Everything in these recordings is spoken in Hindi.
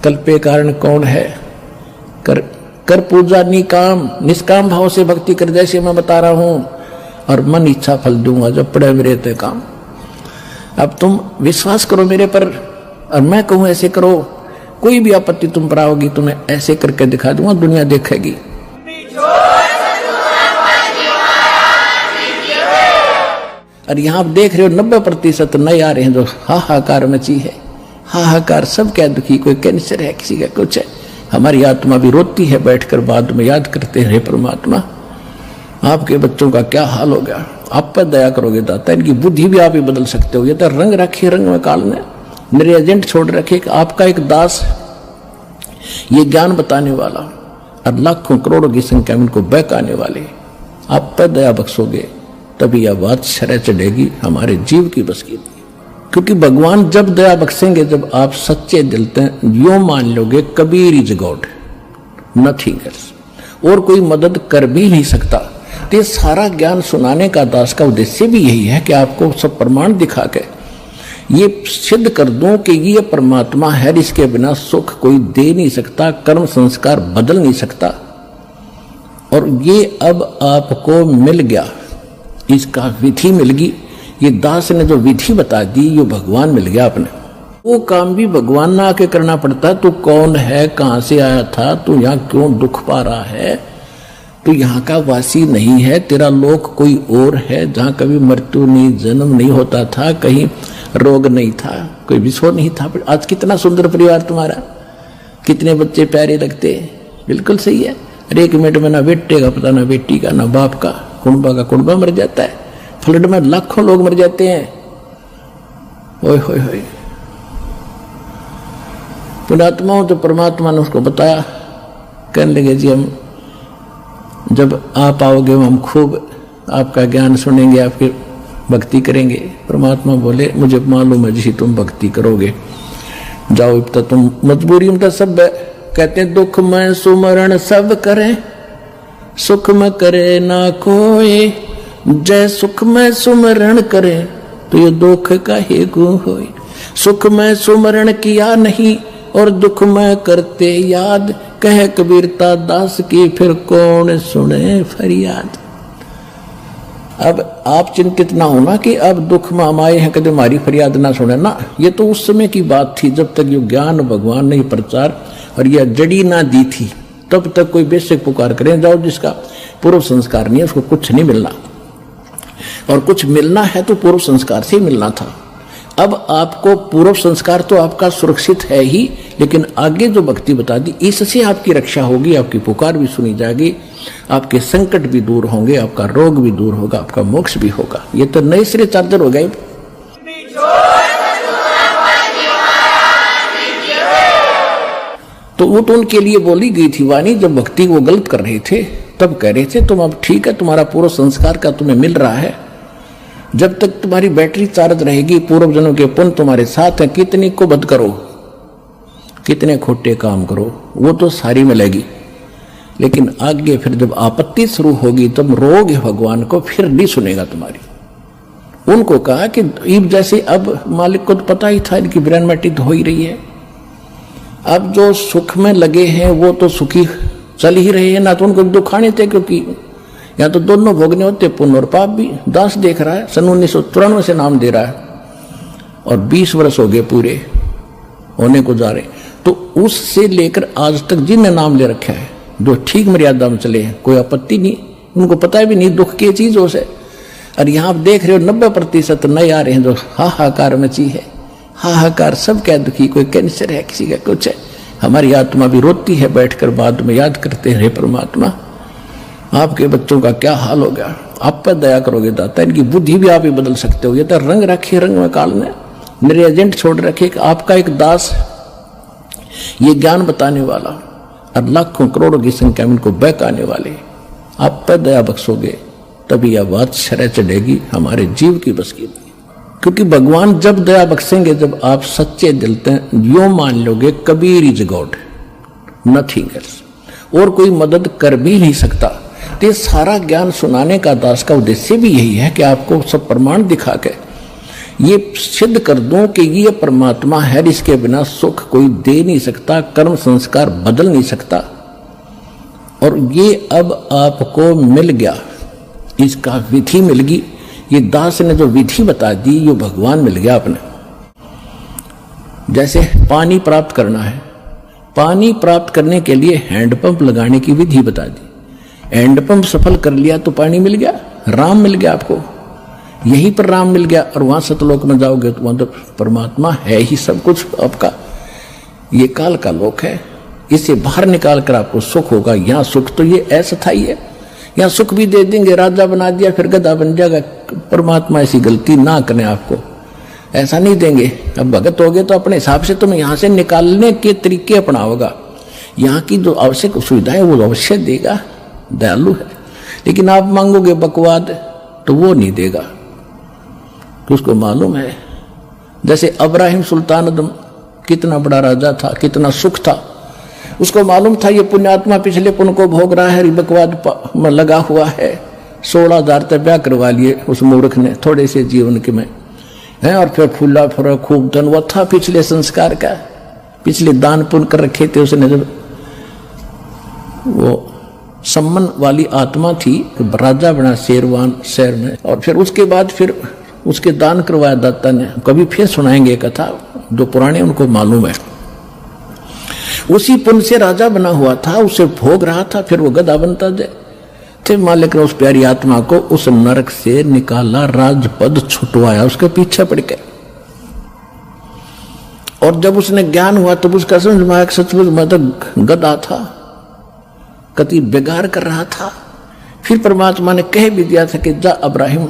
कल्पे कारण कौन है? कर पूजा निकाम, निष्काम भाव से भक्ति कर, जैसे मैं बता रहा हूं, और मन इच्छा फल दूंगा जब पड़े मेरे ते काम। अब तुम विश्वास करो मेरे पर, और मैं कहूं ऐसे करो, कोई भी आपत्ति तुम पर आओगी तो मैं ऐसे करके दिखा दूंगा, दुनिया देखेगी। और यहां आप देख रहे हो 90% नए आ रहे हैं जो हाहाकार मची है। हाहाकार सब क्या दुखी, कोई कैंसर है, किसी का कुछ है। हमारी आत्मा भी रोती है बैठकर, बाद में याद करते हैं, हे परमात्मा आपके बच्चों का क्या हाल हो गया, आप पर दया करोगे दाता। इनकी बुद्धि भी आप ही बदल सकते हो। ये तो रंग रखी, रंग में काल ने मेरे एजेंट छोड़ रखे, आपका एक दास ये ज्ञान बताने वाला, और लाखों करोड़ों की संख्या में इनको बहकाने वाले, आप पर दया बख्शोगे तभी यह बात शरह चढ़ेगी हमारे जीव की बस की। क्योंकि भगवान जब दया बख्शेंगे, जब आप सच्चे दिल से यूं मान लोगे Kabir is God, nothing else, और कोई मदद कर भी नहीं सकता। तो ये सारा ज्ञान सुनाने का दास का उद्देश्य भी यही है कि आपको सब प्रमाण दिखा के ये सिद्ध कर दूं कि ये परमात्मा है, इसके बिना सुख कोई दे नहीं सकता, कर्म संस्कार बदल नहीं सकता। और ये अब आपको मिल गया, इसका विधि मिल गई। ये दास ने जो विधि बता दी, ये भगवान मिल गया अपने। वो काम भी भगवान ना आके करना पड़ता। तू कौन है, कहां से आया था, तू यहाँ क्यों दुख पा रहा है, तू यहाँ का वासी नहीं है, तेरा लोक कोई और है जहाँ कभी मृत्यु नहीं, जन्म नहीं होता था, कहीं रोग नहीं था, कोई विस्फोट नहीं था। आज कितना सुंदर परिवार तुम्हारा, कितने बच्चे प्यारे लगते, बिल्कुल सही है। अरे एक मिनट में ना बेटे का पता, ना बेटी का, ना बाप का, कुंबा का कुंबा मर जाता है। फ्लड में लाखों लोग मर जाते हैं। ओए होए होए। पुण्यात्माओं तो परमात्मा ने उसको बताया, कहने लगे जी हम जब आप आओगे हम खूब आपका ज्ञान सुनेंगे, आपकी भक्ति करेंगे। परमात्मा बोले मुझे मालूम है जी तुम भक्ति करोगे, जाओ अब तक तुम मजबूरी में तो सब कहते हैं दुख में सुमरण सब करें, सुख में करे ना कोई, जय सुख में सुमरण करे तो ये दुख का ही गु होई। सुख में सुमरण किया नहीं और दुख में करते याद, कह कबीरता दास की फिर कौन सुने फरियाद। अब आप चिंतित ना होना कि अब दुख में हम आए हैं, कभी हमारी फरियाद ना सुने ना। ये तो उस समय की बात थी जब तक ये ज्ञान भगवान ने प्रचार और यह जड़ी ना दी थी, तब तक कोई बेशक पुकार करें जाओ, जिसका पूर्व संस्कार नहीं है उसको कुछ नहीं मिलना, और कुछ मिलना है तो पूर्व संस्कार से ही मिलना था। अब आपको पूर्व संस्कार तो आपका सुरक्षित है ही, लेकिन आगे जो भक्ति बता दी इससे आपकी रक्षा होगी, आपकी पुकार भी सुनी जाएगी, आपके संकट भी दूर होंगे, आपका रोग भी दूर होगा, आपका मोक्ष भी होगा। ये तो नए सिरे चार्जर हो गए। तो वो तो उनके लिए बोली गई थी वाणी, जब भक्ति वो गलत कर रहे थे तब कह रहे थे तुम अब ठीक है, तुम्हारा पूर्व संस्कार का तुम्हें मिल रहा है, जब तक तुम्हारी बैटरी चार्ज रहेगी, पूर्व जन्म के पुण्य तुम्हारे साथ है, कितनी को बद करो, कितने खोटे काम करो, वो तो सारी मिलेगी। लेकिन आगे फिर जब आपत्ति शुरू होगी तब रोग भगवान को फिर नहीं सुनेगा तुम्हारी। उनको कहा कि जैसे अब मालिक को तो पता ही था इनकी ब्रेन मैटी तो हो ही रही है, अब जो सुख में लगे हैं वो तो सुखी चल ही रहे हैं ना, तो उनको दुखाने थे, क्योंकि यहाँ तो दोनों भोगने होते, पुण्य और पाप भी। दास देख रहा है सन 1993 से नाम दे रहा है और 20 वर्ष हो गए पूरे होने को जा रहे, तो उससे लेकर आज तक जिनने नाम ले रखा है जो ठीक मर्यादा में चले हैं, कोई आपत्ति नहीं, उनको पता भी नहीं दुख की चीजों से। और यहाँ आप देख रहे हो 90% नए आ रहे हैं जो हाहाकार मची है। हाहाकार सब क्या दुखी, कोई कैंसर है, किसी का कुछ है। हमारी आत्मा भी रोती है बैठकर, बाद में याद करते हैं, हे परमात्मा आपके बच्चों का क्या हाल हो गया, आप पर दया करोगे दाता। इनकी बुद्धि भी आप ही बदल सकते हो। ये तो रंग रखी, रंग में काल ने मेरे एजेंट छोड़ रखे, आपका एक दास ये ज्ञान बताने वाला, और लाखों करोड़ों की संख्या में इनको बहकाने वाले, आप पर दया बख्शोगे तभी यह बात शरह चढ़ेगी हमारे जीव की बस की। क्योंकि भगवान जब दया बख्शेंगे, जब आप सच्चे दिल से यूं मान लोगे Kabir is God, nothing else, और कोई मदद कर भी नहीं सकता। तो सारा ज्ञान सुनाने का दास का उद्देश्य भी यही है कि आपको सब प्रमाण दिखा के ये सिद्ध कर दूं कि ये परमात्मा है, इसके बिना सुख कोई दे नहीं सकता, कर्म संस्कार बदल नहीं सकता। और ये अब आपको मिल गया, इसका विधि मिल गई। ये दास ने जो विधि बता दी, ये भगवान मिल गया आपने। जैसे पानी प्राप्त करना है, पानी प्राप्त करने के लिए हैंडपंप लगाने की विधि बता दी। हैंडपंप सफल कर लिया तो पानी मिल गया, राम मिल गया आपको। यहीं पर राम मिल गया। और वहां सतलोक में जाओगे तो वहां तो परमात्मा है ही सब कुछ आपका। ये काल का लोक है, इसे बाहर निकाल कर आपको सुख होगा। यहाँ सुख तो ये अस्थायी है, यहाँ सुख भी दे देंगे, राजा बना दिया फिर गधा बन जाएगा। परमात्मा ऐसी गलती ना करें, आपको ऐसा नहीं देंगे। अब भगत हो गए तो अपने हिसाब से तुम्हें यहाँ से निकालने के तरीके अपनाओगा। यहाँ की जो आवश्यक सुविधाएं वो अवश्य देगा, दयालु है। लेकिन आप मांगोगे बकवाद तो वो नहीं देगा, तो उसको मालूम है। जैसे अब्राहिम सुल्तान अदम कितना बड़ा राजा था, कितना सुख था, उसको मालूम था ये पुण्यात्मा पिछले पुण्य को भोग रहा है, बकवाद में लगा हुआ है। 16,000 तक ब्याह करवा लिए उस मूर्ख ने थोड़े से जीवन के में है। और फिर फूला फुरा खूब धन वो था पिछले संस्कार का, पिछले दान पुण्य कर रखे थे उसने। जब वो सम्मान वाली आत्मा थी तो राजा बना शेरवान शहर में। और फिर उसके बाद फिर उसके दान करवाया दाता ने। कभी फिर सुनाएंगे कथा, जो पुराने उनको मालूम है। उसी पुण्य से राजा बना हुआ था, उसे भोग रहा था, फिर वो गधा बनता जाए थे। मालिक ने उस प्यारी आत्मा को उस नरक से निकाला, राजपद छुटवाया, उसके पीछे पड़ के। और जब उसने ज्ञान हुआ तब उसका समझ में आया सचमुच मैं तो गधा था, कति बेगार कर रहा था। फिर परमात्मा ने कह भी दिया था कि जा अब्राहिम,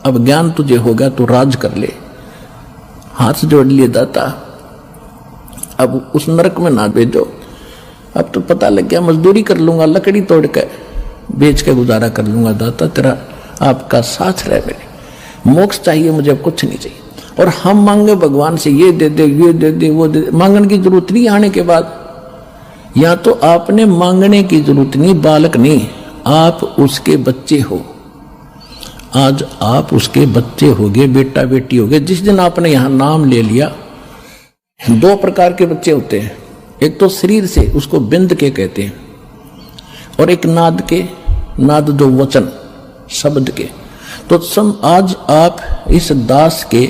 अब ज्ञान तुझे हो गया तो राज कर ले। हाथ जोड़ लिए दाता, अब उस नरक में ना भेजो। अब तो पता लग गया मजदूरी कर लूंगा, लकड़ी तोड़ के बेच के गुजारा कर लूंगा। दाता तेरा आपका साथ रहे, मेरे मोक्ष चाहिए मुझे, अब कुछ नहीं चाहिए। और हम मांगे भगवान से ये दे दे, ये दे दे, वो दे दे, मांगने की जरूरत नहीं। आने के बाद या तो आपने मांगने की जरूरत नहीं, बालक नहीं, आप उसके बच्चे हो। आज आप उसके बच्चे होगे, बेटा बेटी होगे। जिस दिन आपने यहां नाम ले लिया, 2 प्रकार के बच्चे होते हैं। एक तो शरीर से, उसको बिंद के कहते हैं, और एक नाद के, नाद जो वचन शब्द के। तो आज आप इस दास के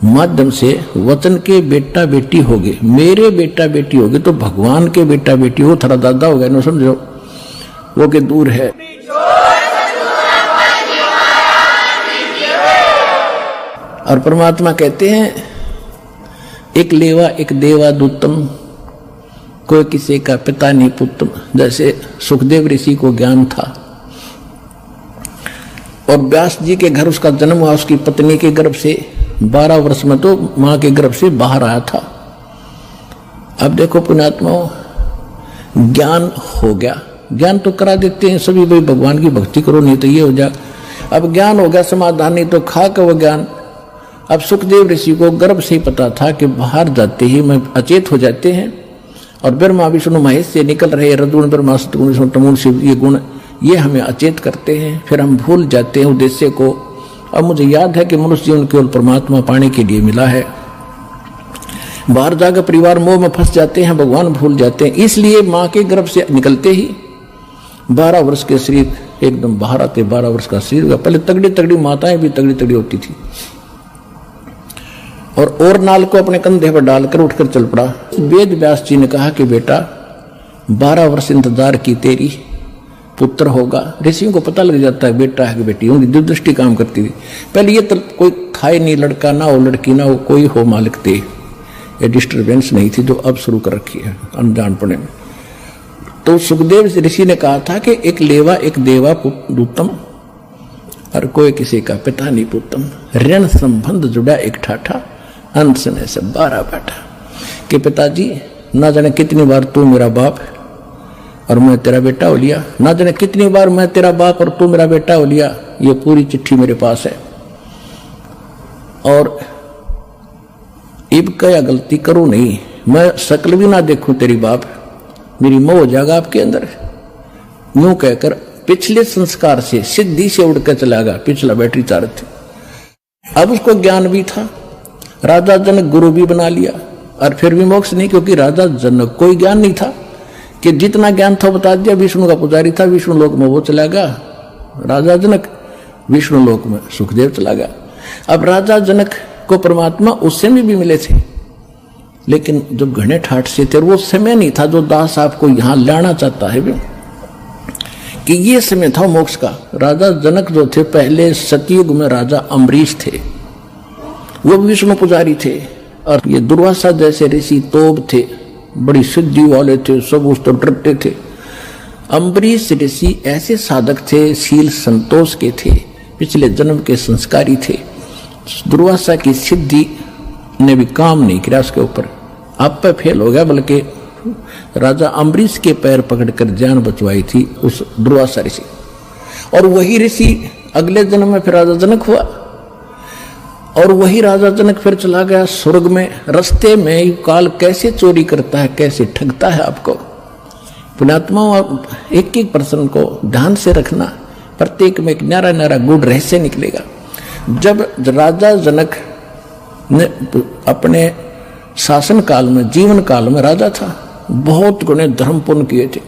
माध्यम से वचन के बेटा बेटी होगे, मेरे बेटा बेटी होगे, तो भगवान के बेटा बेटी हो। थोड़ा दादा हो गया ना, समझो वो के दूर है। और परमात्मा कहते हैं एक लेवा एक देवा दूतम, कोई किसी का पिता नहीं पुत्र। जैसे सुखदेव ऋषि को ज्ञान था और व्यास जी के घर उसका जन्म हुआ, उसकी पत्नी के गर्भ से 12 वर्ष में तो मां के गर्भ से बाहर आया था। अब देखो पुण्यात्माओं, ज्ञान हो गया, ज्ञान तो करा देते हैं सभी, भाई भगवान की भक्ति करो नहीं तो ये हो जाए। अब ज्ञान हो गया, समाधान नहीं तो खा का वो ज्ञान। अब सुखदेव ऋषि को गर्भ से ही पता था कि बाहर जाते ही मैं अचेत हो जाते हैं, और ब्रह्मा विष्णु महेश से निकल रहे रजगुण ब्रह्मा सतगुण विष्णु तमोगुण शिव, ये गुण ये हमें अचेत करते हैं, फिर हम भूल जाते हैं उद्देश्य को। अब मुझे याद है कि मनुष्य जीवन केवल परमात्मा पाने के लिए मिला है। बाहर जाकर परिवार मोह में फंस जाते हैं, भगवान भूल जाते हैं। इसलिए माँ के गर्भ से निकलते ही 12 वर्ष के शरीर एकदम बाहर आते, 12 वर्ष का शरीर हुआ। पहले तगड़ी तगड़ी माताएं भी तगड़ी तगड़ी होती थी, और नाल को अपने कंधे पर डालकर उठकर चल पड़ा। वेद व्यास जी ने कहा कि बेटा 12 वर्ष इंतजार की, तेरी पुत्र होगा। ऋषियों को पता लग जाता है बेटा है कि बेटी होंगी, दूरदृष्टि काम करती थी। पहले ये तो कोई खाए नहीं, लड़का ना हो लड़की ना हो, कोई हो मालिक थे, ये डिस्टर्बेंस नहीं थी जो अब शुरू कर रखी है अनजान पड़े में। तो सुखदेव ऋषि ने कहा था कि एक लेवा एक देवा दूतम, और कोई किसी का पिता नहीं पुत्रम। ऋण संबंध जुड़ा एक ठाठा, अंत में से 12 बैठा कि पिताजी ना जाने कितनी बार तू मेरा बाप और मैं तेरा बेटा हो लिया, ना जाने कितनी बार मैं तेरा बाप और तू मेरा बेटा हो लिया। ये पूरी चिट्ठी मेरे पास है, और इब क्या गलती करूं नहीं, मैं शक्ल भी ना देखूं तेरी बाप, मेरी मोह हो जाएगा आपके अंदर। यूं कहकर पिछले संस्कार से सिद्धि से उड़कर चला गया। पिछला बैटरी चार्ज थी, अब उसको ज्ञान भी था, राजा जनक गुरु भी बना लिया, और फिर भी मोक्ष नहीं, क्योंकि राजा जनक कोई ज्ञान नहीं था कि जितना ज्ञान था बता दिया। विष्णु का पुजारी था, विष्णु लोक में वो चला गया राजा जनक, विष्णु लोक में सुखदेव चला गया। अब राजा जनक को परमात्मा उस समय भी मिले थे, लेकिन जब घने ठाठ से थे, वो समय नहीं था जो दास आपको यहां लाना चाहता है भी, कि ये समय था मोक्ष का। राजा जनक जो थे पहले सतयुग में राजा अम्बरीश थे, वो विष्णु पुजारी थे, और ये दुर्वासा जैसे ऋषि तोब थे, बड़ी सिद्धि वाले थे, सब उस तो डरते थे। अम्बरीश ऋषि ऐसे साधक थे, शील संतोष के थे, पिछले जन्म के संस्कारी थे। दुर्वासा की सिद्धि ने भी काम नहीं किया उसके ऊपर, आप पे फेल हो गया, बल्कि राजा अम्बरीश के पैर पकड़कर जान बचवाई थी उस दुर्वासा ऋषि। और वही ऋषि अगले जन्म में फिर राजा जनक हुआ, और वही राजा जनक फिर चला गया स्वर्ग में। रास्ते में काल कैसे चोरी करता है, कैसे ठगता है आपको। पुण्यात्मा, एक एक प्रश्न को ध्यान से रखना, प्रत्येक में एक न्यारा न्यारा गूढ़ रहस्य निकलेगा। जब राजा जनक ने अपने शासन काल में, जीवन काल में राजा था, बहुत गुणे धर्म पुण्य किए थे,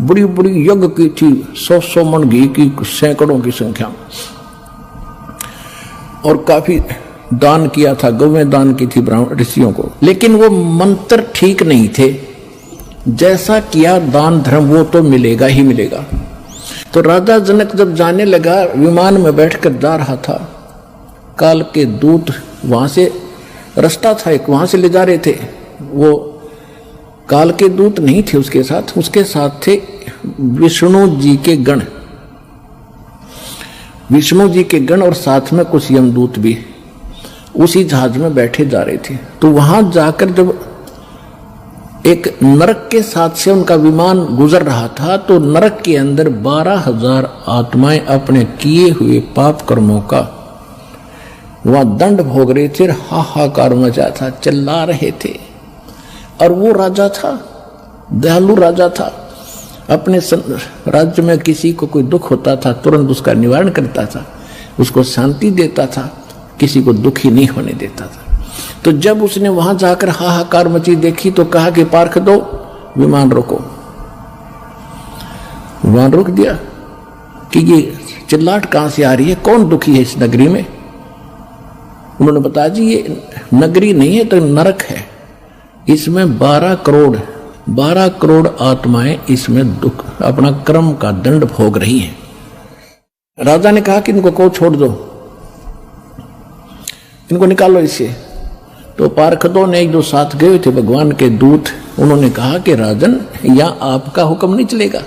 बड़ी बड़ी यज्ञ की थी, 100 मन घी की, सैकड़ों की संख्या में, और काफी दान किया था, गौवें दान की थी ब्राह्मण ऋषियों को। लेकिन वो मंत्र ठीक नहीं थे, जैसा किया दान धर्म वो तो मिलेगा ही मिलेगा। तो राजा जनक जब जाने लगा, विमान में बैठकर जा रहा था, काल के दूत वहां से, रास्ता था एक, वहां से ले जा रहे थे। वो काल के दूत नहीं थे उसके साथ थे विष्णु जी के गण, विष्णु जी के गण, और साथ में कुछ यमदूत भी उसी जहाज में बैठे जा रहे थे। तो वहां जाकर जब एक नरक के साथ से उनका विमान गुजर रहा था, तो नरक के अंदर 12,000 आत्माएं अपने किए हुए पाप कर्मों का वहां दंड भोग रहे थे, हाहाकार मचा था, चिल्ला रहे थे। और वो राजा था, दयालु राजा था, अपने राज्य में किसी को कोई दुख होता था तुरंत उसका निवारण करता था, उसको शांति देता था, किसी को दुखी नहीं होने देता था। तो जब उसने वहां जाकर हाहाकार मची देखी, तो कहा कि पार्ख दो, विमान रोको। विमान रोक दिया कि ये चिल्लाहट कहां से आ रही है, कौन दुखी है इस नगरी में। उन्होंने बताया जी ये नगरी नहीं है, तो नरक है, इसमें 12 करोड़ आत्माएं इसमें दुख अपना कर्म का दंड भोग रही हैं। राजा ने कहा कि इनको को छोड़ दो, इनको निकालो इससे। तो पार्षदों ने जो साथ गए थे भगवान के दूत, उन्होंने कहा कि राजन, या आपका हुक्म नहीं चलेगा,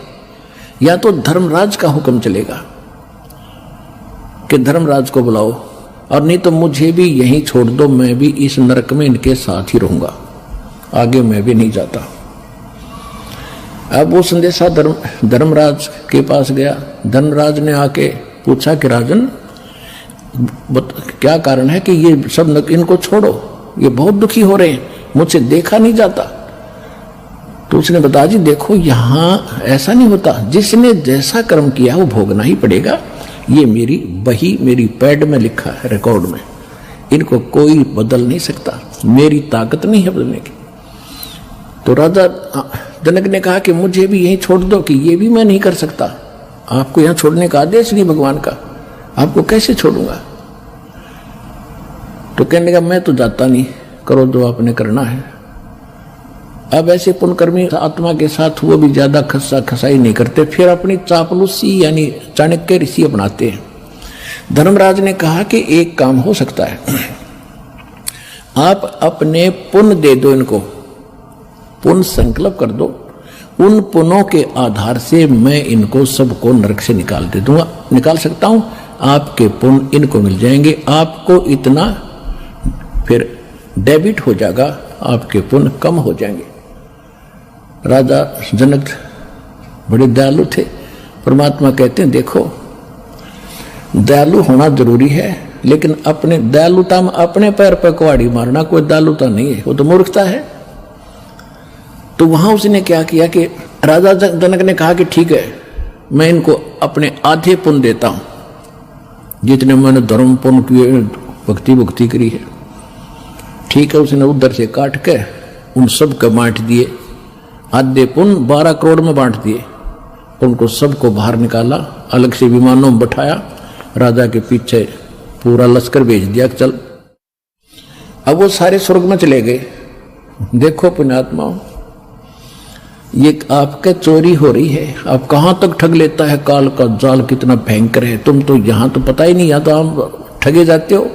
या तो धर्मराज का हुक्म चलेगा कि धर्मराज को बुलाओ, और नहीं तो मुझे भी यहीं छोड़ दो, मैं भी इस नरक में इनके साथ ही रहूंगा, आगे मैं भी नहीं जाता। अब वो संदेशा धर्मराज के पास गया। धर्मराज ने आके पूछा कि राजन, क्या कारण है कि ये सब इनको छोड़ो, ये बहुत दुखी हो रहे हैं, मुझसे देखा नहीं जाता। तो उसने बताया जी देखो, यहां ऐसा नहीं होता, जिसने जैसा कर्म किया वो भोगना ही पड़ेगा। ये मेरी बही, मेरी पैड में लिखा है, रिकॉर्ड में, इनको कोई बदल नहीं सकता, मेरी ताकत नहीं है बदलने की। तो राजा जनक ने कहा कि मुझे भी यहीं छोड़ दो, कि ये भी मैं नहीं कर सकता, आपको यहां छोड़ने का आदेश नहीं भगवान का, आपको कैसे छोड़ूंगा। तो कहने लगा मैं तो जाता नहीं, करो जो आपने करना है। अब ऐसे पुण्यकर्मी आत्मा के साथ वो भी ज्यादा खस्सा खसाई नहीं करते, फिर अपनी चापलूसी यानी चाणक्य ऋषि अपनाते हैं। धर्मराज ने कहा कि एक काम हो सकता है, आप अपने पुण्य दे दो, इनको पुण्य संकल्प कर दो, उन पुण्यों के आधार से मैं इनको सबको नरक से निकाल सकता हूं, आपके पुण्य इनको मिल जाएंगे, आपको इतना फिर डेबिट हो जाएगा, आपके पुण्य कम हो जाएंगे। राजा जनक बड़े दयालु थे। परमात्मा कहते हैं देखो, दयालु होना जरूरी है, लेकिन अपने दयालुता में अपने पैर पर कुहाड़ी मारना कोई दयालुता नहीं है, वो तो मूर्खता है। तो वहां उसने क्या किया कि राजा जनक ने कहा कि ठीक है, मैं इनको अपने आधे पुण्य देता हूं, जितने मैंने धर्म पुण्य किए भक्ति भुक्ति करी है। ठीक है, उसने उधर से काट के उन सब को बांट दिए, आधे पुण्य 12 करोड़ में बांट दिए। उनको सबको बाहर निकाला, अलग से विमानों में बैठाया, राजा के पीछे पूरा लश्कर भेज दिया, चल। अब वो सारे स्वर्ग में चले गए। देखो पुण्यात्माओं, ये आपके चोरी हो रही है, आप कहां तक ठग लेता है, काल का जाल कितना भयंकर है। तुम तो यहां तो पता ही नहीं, या तो आप ठगे जाते हो,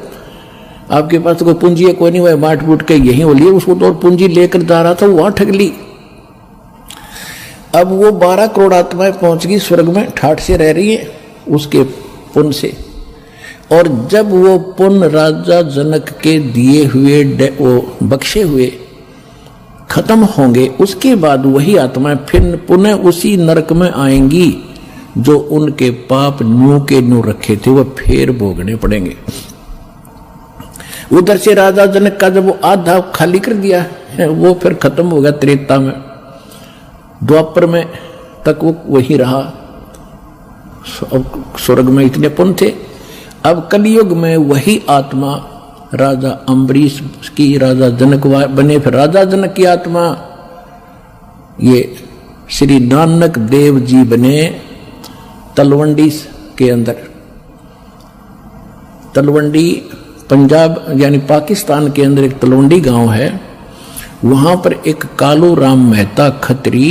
आपके पास तो कोई पूंजी है कोई नहीं, वह बांट बूट के यही हो लिए, उसको तो और पूंजी लेकर जा रहा था, वहां ठग ली। अब वो 12 करोड़ आत्माएं पहुंच गई स्वर्ग में, ठाठ से रह रही है उसके पुण्य से। और जब वो पुण्य राजा जनक के दिए हुए वो बख्शे हुए खत्म होंगे, उसके बाद वही आत्माएं फिर पुनः उसी नरक में आएंगी जो उनके पाप न्यू के न्यू रखे थे, वो फिर भोगने पड़ेंगे। उधर से राजा जनक का जब वो आधा खाली कर दिया है, वो फिर खत्म हो गया त्रेता में। द्वापर में तक वो वही रहा, स्वर्ग में इतने पुण्य थे। अब कलयुग में वही आत्मा राजा अम्बरीश की राजा जनक बने, फिर राजा जनक की आत्मा ये श्री नानक देव जी बने तलवंडी के अंदर। तलवंडी पंजाब यानी पाकिस्तान के अंदर एक तलवंडी गांव है, वहां पर एक कालू राम मेहता खत्री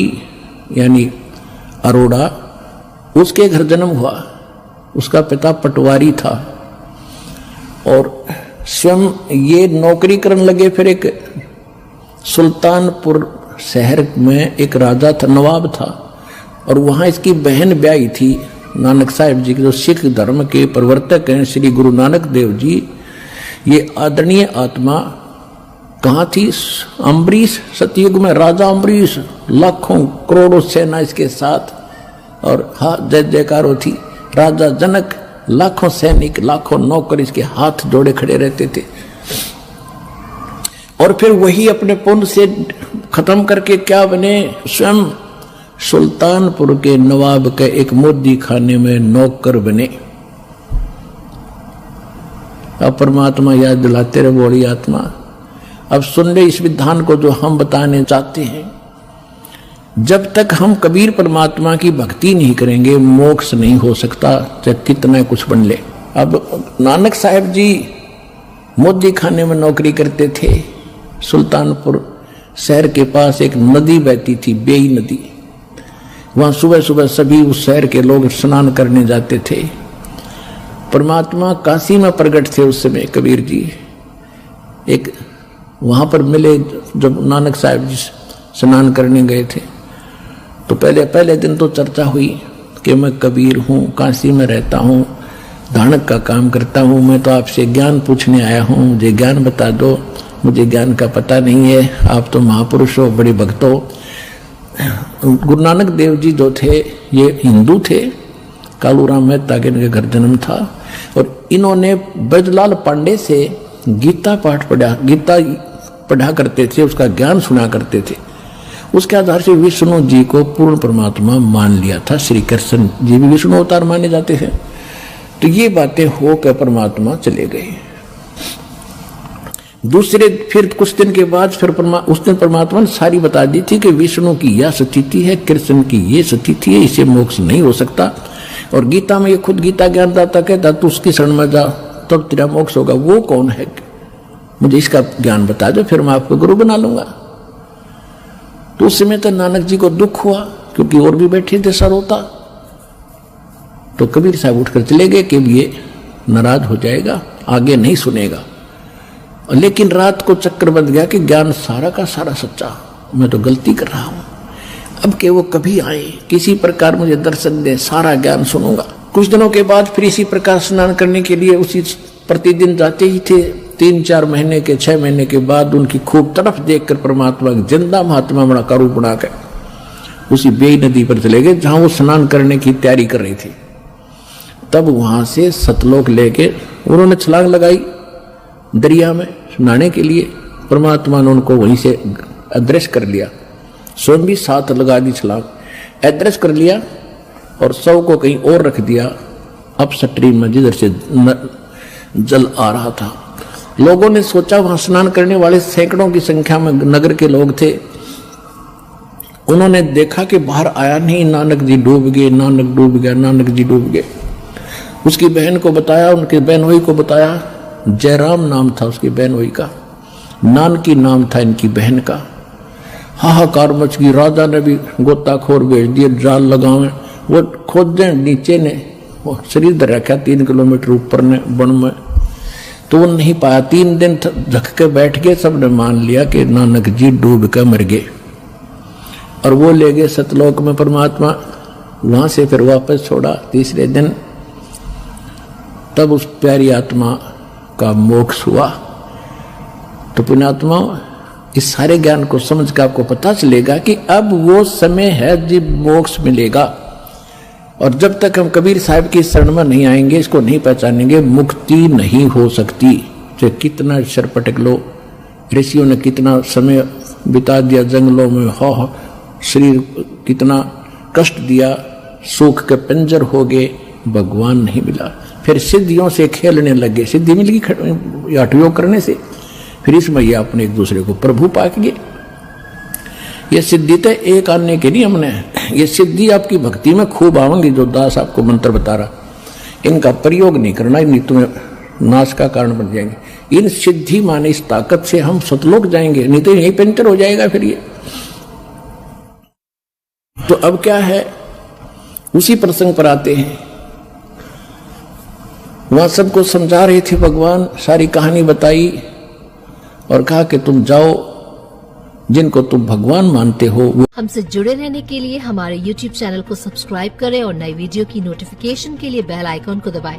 यानी अरोड़ा, उसके घर जन्म हुआ। उसका पिता पटवारी था और स्वयं ये नौकरी करने लगे। फिर एक सुल्तानपुर शहर में एक राजा था, नवाब था, और वहां इसकी बहन ब्याही थी नानक साहिब जी के, जो सिख धर्म के प्रवर्तक हैं श्री गुरु नानक देव जी। ये आदरणीय आत्मा कहाँ थी? अम्बरीश सतयुग में राजा अम्बरीश, लाखों करोड़ों सेना इसके साथ, और हाँ जय जयकार होती। राजा जनक, लाखों सैनिक, लाखों नौकर इसके हाथ जोड़े खड़े रहते थे। और फिर वही अपने पुण्य से खत्म करके क्या बने? स्वयं सुल्तानपुर के नवाब के एक मोदी खाने में नौकर बने। अब परमात्मा याद दिलाते रहे, बोली आत्मा अब सुन ले इस विधान को जो हम बताने चाहते हैं। जब तक हम कबीर परमात्मा की भक्ति नहीं करेंगे, मोक्ष नहीं हो सकता, चाहे कितना कुछ बन ले। अब नानक साहिब जी मोदी खाने में नौकरी करते थे। सुल्तानपुर शहर के पास एक नदी बहती थी, बेई नदी। वहां सुबह सुबह सभी उस शहर के लोग स्नान करने जाते थे। परमात्मा काशी में प्रकट थे उस समय कबीर जी। एक वहां पर मिले, जब नानक साहिब जी स्नान करने गए थे तो पहले दिन तो चर्चा हुई कि मैं कबीर हूँ, काशी में रहता हूँ, धानक का काम करता हूँ, मैं तो आपसे ज्ञान पूछने आया हूँ, मुझे ज्ञान बता दो, मुझे ज्ञान का पता नहीं है, आप तो महापुरुष हो, बड़े भक्त हो। गुरु नानक देव जी जो थे ये हिंदू थे, कालूराम मेहता के इनके घर जन्म था, और इन्होंने ब्रजलाल पांडे से गीता पाठ पढ़ा, गीता पढ़ा करते थे, उसका ज्ञान सुना करते थे। उसके आधार से विष्णु जी को पूर्ण परमात्मा मान लिया था। श्री कृष्ण जी भी विष्णु अवतार माने जाते हैं। तो ये बातें होकर परमात्मा चले गए। दूसरे फिर कुछ दिन के बाद फिर उस दिन परमात्मा ने सारी बता दी थी कि विष्णु की यह स्थिति है, कृष्ण की ये स्थिति है, इसे मोक्ष नहीं हो सकता। और गीता में ये खुद गीता ज्ञानदाता कहता तू उसकी शरण में जा तब तेरा मोक्ष होगा। वो कौन है? मुझे इसका ज्ञान बता दो, फिर मैं आपको गुरु बना लूंगा। तो उस समय तो नानक जी को दुख हुआ, क्योंकि और भी बैठे थे सरोता। तो कबीर साहब उठकर चले गए कि ये नाराज हो जाएगा, आगे नहीं सुनेगा। लेकिन रात को चक्कर बंध गया कि ज्ञान सारा का सारा सच्चा, मैं तो गलती कर रहा हूं। अब के वो कभी आए, किसी प्रकार मुझे दर्शन दे, सारा ज्ञान सुनूंगा। कुछ दिनों के बाद फिर इसी प्रकार स्नान करने के लिए उसी प्रतिदिन जाते ही थे। 3-4 महीने के 6 महीने के बाद उनकी खूब तरफ देखकर परमात्मा जिंदा महात्मा बना का रूप बनाकर उसी बेई नदी पर चले गए, जहां वो स्नान करने की तैयारी कर रही थी। तब वहां से सतलोक लेके उन्होंने छलांग लगाई दरिया में नहाने के लिए। परमात्मा ने उनको वहीं से अदृश्य कर लिया, स्वयं भी साथ लगा दी छलांग, अदृश्य कर लिया और शव को कहीं और रख दिया। अब स्ट्रीम में जिधर से जल आ रहा था लोगों ने सोचा, वहां स्नान करने वाले सैकड़ों की संख्या में नगर के लोग थे। उन्होंने देखा कि बाहर आया नहीं, नानक जी डूब गए, नानक डूब गया, नानक जी डूब गए। उसकी बहन को बताया, उनके बहनोई को बताया। जयराम नाम था उसकी बहनोई का, नानकी नाम था इनकी बहन का। हाहाकार मच गई। राजा ने भी गोताखोर भेज दिए, जाल लगावे। वो खोदे नीचे ने, वो शरीर धर रखा 3 किलोमीटर ऊपर ने वन में, तो वो नहीं पाया। 3 दिन झक के बैठ गए। सबने मान लिया कि नानक जी डूब कर मर गए, और वो ले गए सतलोक में परमात्मा। वहां से फिर वापस छोड़ा तीसरे दिन। तब उस प्यारी आत्मा का मोक्ष हुआ। तो पुण्यात्मा, इस सारे ज्ञान को समझ कर आपको पता चलेगा कि अब वो समय है जब मोक्ष मिलेगा। और जब तक हम कबीर साहब की शरण में नहीं आएंगे, इसको नहीं पहचानेंगे, मुक्ति नहीं हो सकती। चाहे कितना शर पटक लो, ऋषियों ने कितना समय बिता दिया जंगलों में, हो शरीर कितना कष्ट दिया, सुख के पंजर हो गए, भगवान नहीं मिला। फिर सिद्धियों से खेलने लगे, सिद्धि मिल गई हठयोग करने से। फिर इसमें ये अपने एक दूसरे को प्रभु पाक गए। ये सिद्धि तो एक आने के नियम ने, ये सिद्धि आपकी भक्ति में खूब आवेंगी। जो दास आपको मंत्र बता रहा, इनका प्रयोग नहीं करना, नहीं तुम्हें नाश का कारण बन जाएंगे। इन सिद्धि माने इस ताकत से हम सतलोक जाएंगे, नहीं तो यही पंचर हो जाएगा फिर ये। तो अब क्या है, उसी प्रसंग पर आते हैं। वहां सबको समझा रहे थे भगवान, सारी कहानी बताई और कहा कि तुम जाओ, जिनको तुम भगवान मानते हो। हमसे जुड़े रहने के लिए हमारे YouTube चैनल को सब्सक्राइब करें और नई वीडियो की नोटिफिकेशन के लिए बेल आइकॉन को दबाएं।